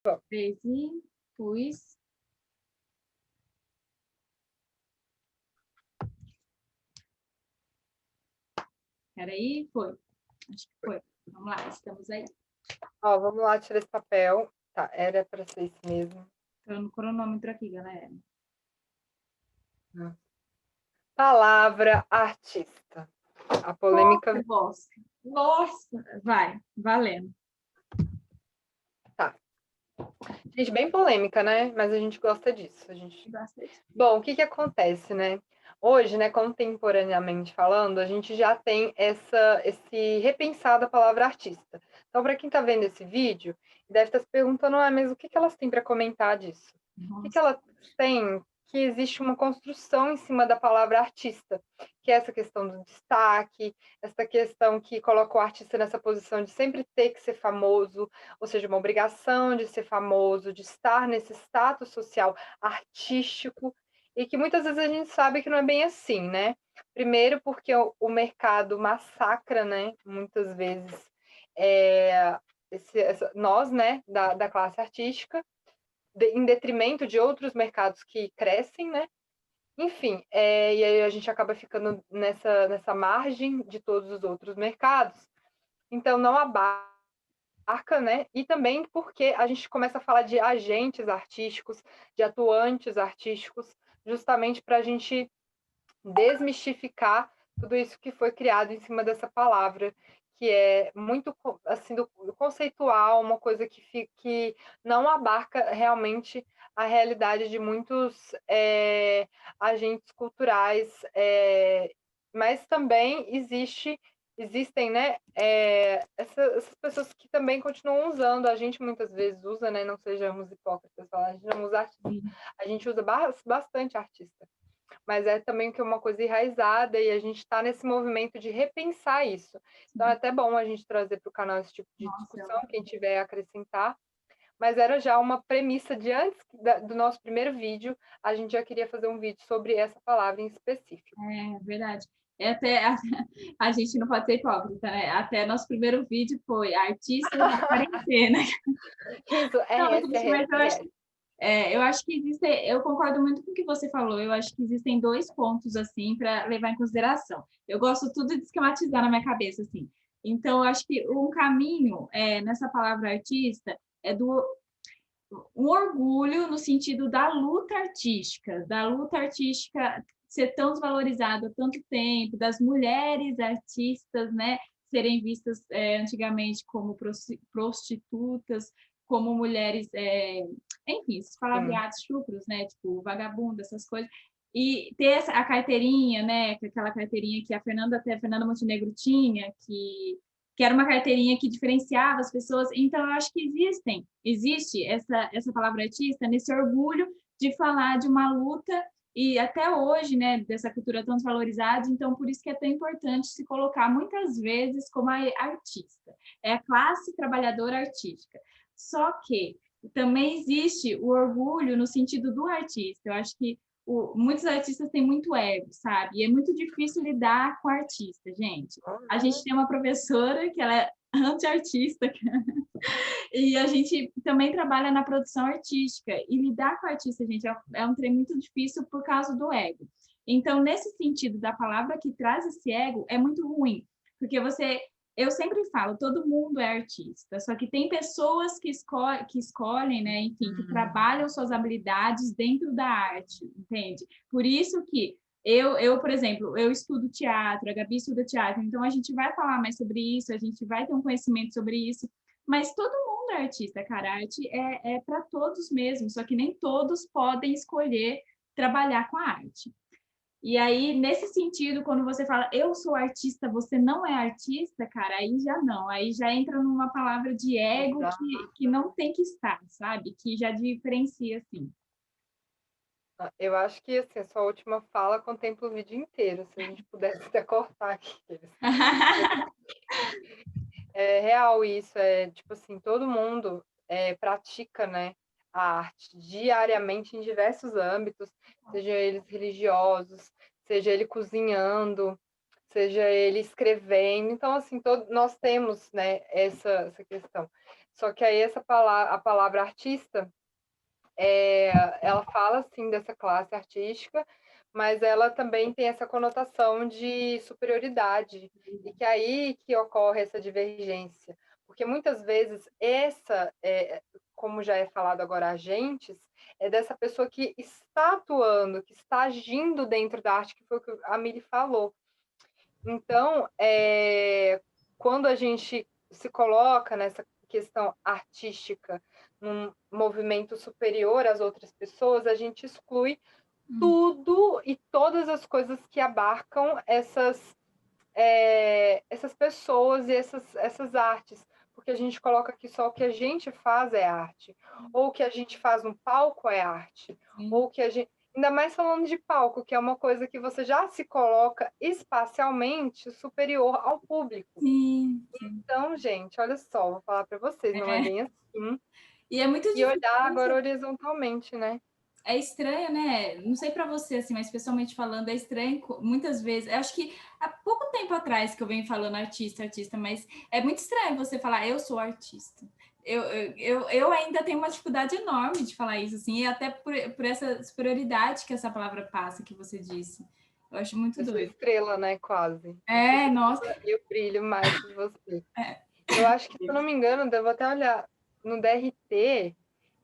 3 e pus. Peraí, foi. Acho que foi. Vamos lá, estamos aí. Ó, vamos lá tirar esse papel. Tá, era para ser isso mesmo. Tô no cronômetro aqui, galera. Palavra artista. A polêmica. Nossa, nossa, vai, valendo. Tá. Gente, bem polêmica, né? Mas a gente gosta disso. Bastante. Bom, o que que acontece, né? Hoje, né, contemporaneamente falando, a gente já tem esse repensar da palavra artista. Então, para quem está vendo esse vídeo, deve estar se perguntando, mas o que que elas têm para comentar disso? O que que Nossa, elas têm que existe uma construção em cima da palavra artista, que é essa questão do destaque, essa questão que coloca o artista nessa posição de sempre ter que ser famoso, ou seja, uma obrigação de ser famoso, de estar nesse status social artístico, e que muitas vezes a gente sabe que não é bem assim, né? Primeiro porque o mercado massacra, né? Muitas vezes nós, né, da classe artística, em detrimento de outros mercados que crescem, né? Enfim, e aí a gente acaba ficando nessa margem de todos os outros mercados. Então, não abarca, né? E também porque a gente começa a falar de agentes artísticos, de atuantes artísticos, justamente para a gente desmistificar tudo isso que foi criado em cima dessa palavra, que é muito assim do conceitual, uma coisa que não abarca realmente a realidade de muitos agentes culturais, mas também existem, né, essas pessoas que também continuam usando, a gente muitas vezes usa, né, não sejamos hipócritas, a gente não usa artista, a gente usa bastante artista, mas é também que é uma coisa enraizada e a gente está nesse movimento de repensar isso. Então é até bom a gente trazer para o canal esse tipo de nossa, discussão, quem tiver a acrescentar, mas era já uma premissa de antes do nosso primeiro vídeo, a gente já queria fazer um vídeo sobre essa palavra em específico. é verdade. Até a gente não pode ser hipócrita, né? Até nosso primeiro vídeo foi artista na quarentena. Isso, Não, RS, gente, mas RS, RS. eu acho que eu concordo muito com o que você falou. Eu acho que existem dois pontos assim para levar em consideração. Eu gosto tudo de esquematizar na minha cabeça assim. Então, eu acho que um caminho nessa palavra artista é do um orgulho no sentido da luta artística ser tão desvalorizada há tanto tempo, das mulheres artistas, né, serem vistas antigamente como prostitutas, como mulheres, enfim, esses palavreados chucros, né, tipo vagabunda, essas coisas. E ter a carteirinha, né, aquela carteirinha que a Fernanda Montenegro tinha, que era uma carteirinha que diferenciava as pessoas. Então, eu acho que existe essa palavra artista nesse orgulho de falar de uma luta e até hoje, né, dessa cultura tão desvalorizada, então por isso que é tão importante se colocar muitas vezes como a artista, é a classe trabalhadora artística. Só que também existe o orgulho no sentido do artista. Eu acho que muitos artistas têm muito ego, sabe? E é muito difícil lidar com artista, gente. A gente tem uma professora que ela é anti-artista, e a gente também trabalha na produção artística. E lidar com artista, gente, é um trem muito difícil por causa do ego. Então, nesse sentido da palavra que traz esse ego, é muito ruim. Porque eu sempre falo, todo mundo é artista, só que tem pessoas que escolhem, né, enfim, que trabalham suas habilidades dentro da arte, entende? Por isso que por exemplo, eu estudo teatro, a Gabi estuda teatro, então a gente vai falar mais sobre isso, a gente vai ter um conhecimento sobre isso, mas todo mundo é artista, cara. A arte é para todos mesmo, só que nem todos podem escolher trabalhar com a arte. E aí, nesse sentido, quando você fala eu sou artista, você não é artista, cara, aí já não. Aí já entra numa palavra de ego que não tem que estar, sabe? Que já diferencia, assim. Eu acho que assim, a sua última fala contempla o vídeo inteiro, se a gente pudesse até cortar aqui. É real isso, tipo assim, todo mundo pratica, né, a arte diariamente em diversos âmbitos, seja eles religiosos, seja ele cozinhando, seja ele escrevendo. Então, assim, nós temos, né, essa questão. Só que aí a palavra artista, ela fala assim dessa classe artística, mas ela também tem essa conotação de superioridade, e que é aí que ocorre essa divergência, porque muitas vezes como já é falado agora, agentes, é dessa pessoa que está atuando, que está agindo dentro da arte, que foi o que a Mili falou. Então, quando a gente se coloca nessa questão artística, num movimento superior às outras pessoas, a gente exclui tudo e todas as coisas que abarcam essas pessoas e essas artes, porque a gente coloca que só o que a gente faz é arte, ou o que a gente faz no palco é arte, ou o que a gente. Ainda mais falando de palco, que é uma coisa que você já se coloca espacialmente superior ao público. Sim. Então, gente, olha só, vou falar para vocês, não é bem assim. E é muito E difícil. olhar agora horizontalmente, né? É estranho, né? Não sei para você, assim, mas pessoalmente falando, é estranho muitas vezes. Eu acho que há pouco tempo atrás que eu venho falando artista, mas é muito estranho você falar, eu sou artista. Eu ainda tenho uma dificuldade enorme de falar isso, assim, e até por essa superioridade que essa palavra passa, que você disse. Eu acho muito Eu sou doido. estrela, né? Quase. Nossa. Eu brilho mais que você. Eu acho que, se eu não me engano, eu vou até olhar no DRT,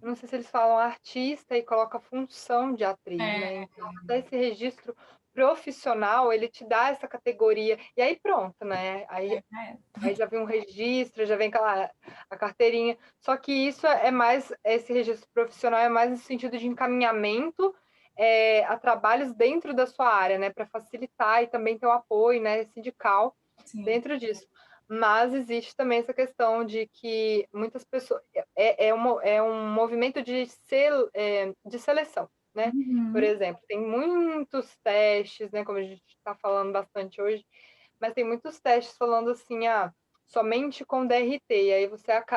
não sei se eles falam artista e coloca função de atriz, né? Então, até esse registro profissional, ele te dá essa categoria. E aí pronto, né? Aí já vem um registro, já vem a carteirinha. Só que isso é mais, esse registro profissional é mais no sentido de encaminhamento a trabalhos dentro da sua área, né? Para facilitar e também ter o apoio, né, sindical dentro disso. Mas existe também essa questão de que muitas pessoas é um movimento de seleção, né? Por exemplo, tem muitos testes, né? Como a gente está falando bastante hoje, mas tem muitos testes falando assim, somente com DRT. E aí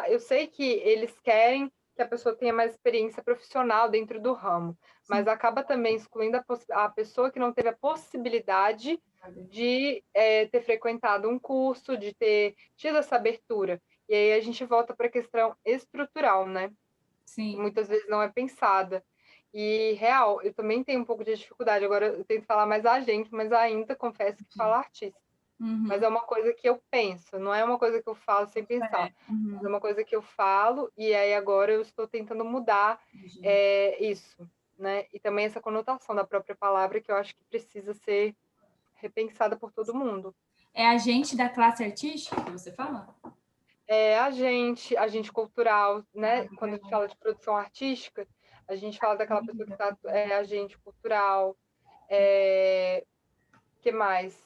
eu sei que eles querem que a pessoa tenha mais experiência profissional dentro do ramo, mas acaba também excluindo a pessoa que não teve a possibilidade de ter frequentado um curso, de ter tido essa abertura. E aí a gente volta para a questão estrutural, né? Sim. Que muitas vezes não é pensada. E, real, eu também tenho um pouco de dificuldade. Agora eu tento falar mais a gente, mas ainda confesso que falo artista. Mas é uma coisa que eu penso, não é uma coisa que eu falo sem pensar. É uma coisa que eu falo e aí agora eu estou tentando mudar isso, né? E também essa conotação da própria palavra que eu acho que precisa ser repensada por todo mundo. É agente da classe artística que você fala? É agente cultural, né? Quando a gente fala de produção artística, a gente fala daquela pessoa que agente cultural. Que mais?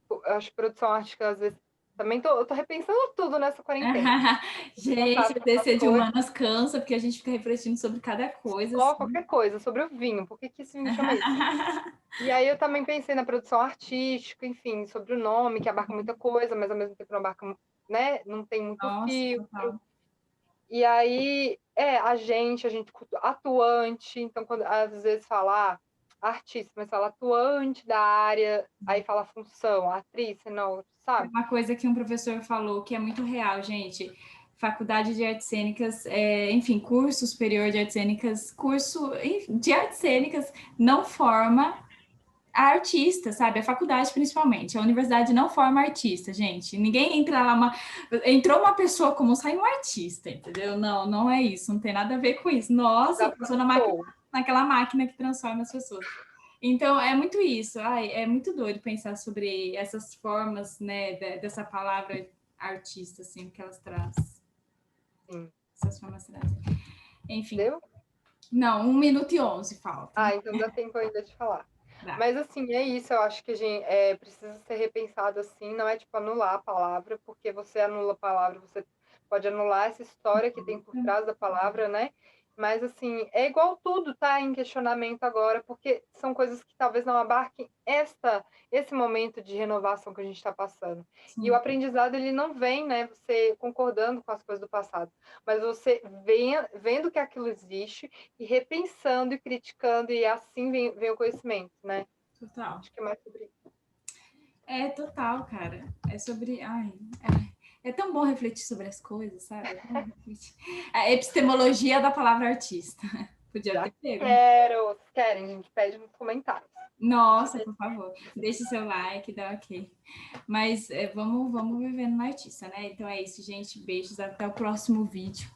Eu acho que produção artística, às vezes, também eu tô repensando tudo nessa quarentena. Gente, o TC de humanas cansa, porque a gente fica refletindo sobre cada coisa. Só Assim. qualquer coisa, sobre o vinho. Por que esse vinho chama isso? E aí eu também pensei na produção artística, enfim, sobre o nome, que abarca muita coisa, mas ao mesmo tempo não abarca, né? Não tem muito Nossa, filtro. total. E aí, a gente atuante, então quando às vezes fala artista, mas fala atuante da área, aí fala função, atriz, não, sabe? Uma coisa que um professor falou que é muito real, gente. Faculdade de Artes Cênicas, enfim, curso superior de Artes Cênicas, curso de Artes Cênicas não forma a artista, sabe? A faculdade, principalmente. A universidade não forma artista, gente. Ninguém entra lá, entrou uma pessoa como sai um artista, entendeu? Não, não é isso, não tem nada a ver com isso. Nossa, passou naquela máquina que transforma as pessoas. Então, é muito isso. Ai, é muito doido pensar sobre essas formas, né, dessa palavra artista, assim, que elas trazem. Sim. Essas formas trazem. Enfim. Deu? Não, 1 minuto e 11 falta. Então dá tempo ainda de falar. Dá. Mas, assim, é isso. Eu acho que a gente precisa ser repensado assim. Não é, tipo, anular a palavra, porque você anula a palavra, você pode anular essa história que tem por trás da palavra, né? Mas, assim, é igual tudo tá em questionamento agora, porque são coisas que talvez não abarquem esse momento de renovação que a gente está passando. Sim. E o aprendizado, ele não vem, né, você concordando com as coisas do passado, mas você vendo que aquilo existe e repensando e criticando, e assim vem o conhecimento, né? Total. Acho que é mais sobre isso. Total, cara. É sobre. É tão bom refletir sobre as coisas, sabe? É tão bom refletir. A epistemologia da palavra artista. Podia Já ter pego. quero. Querem, a gente pede nos comentários. Nossa, por favor, deixe seu like, dá ok. Mas vamos vivendo na artista, né? Então é isso, gente. Beijos, até o próximo vídeo.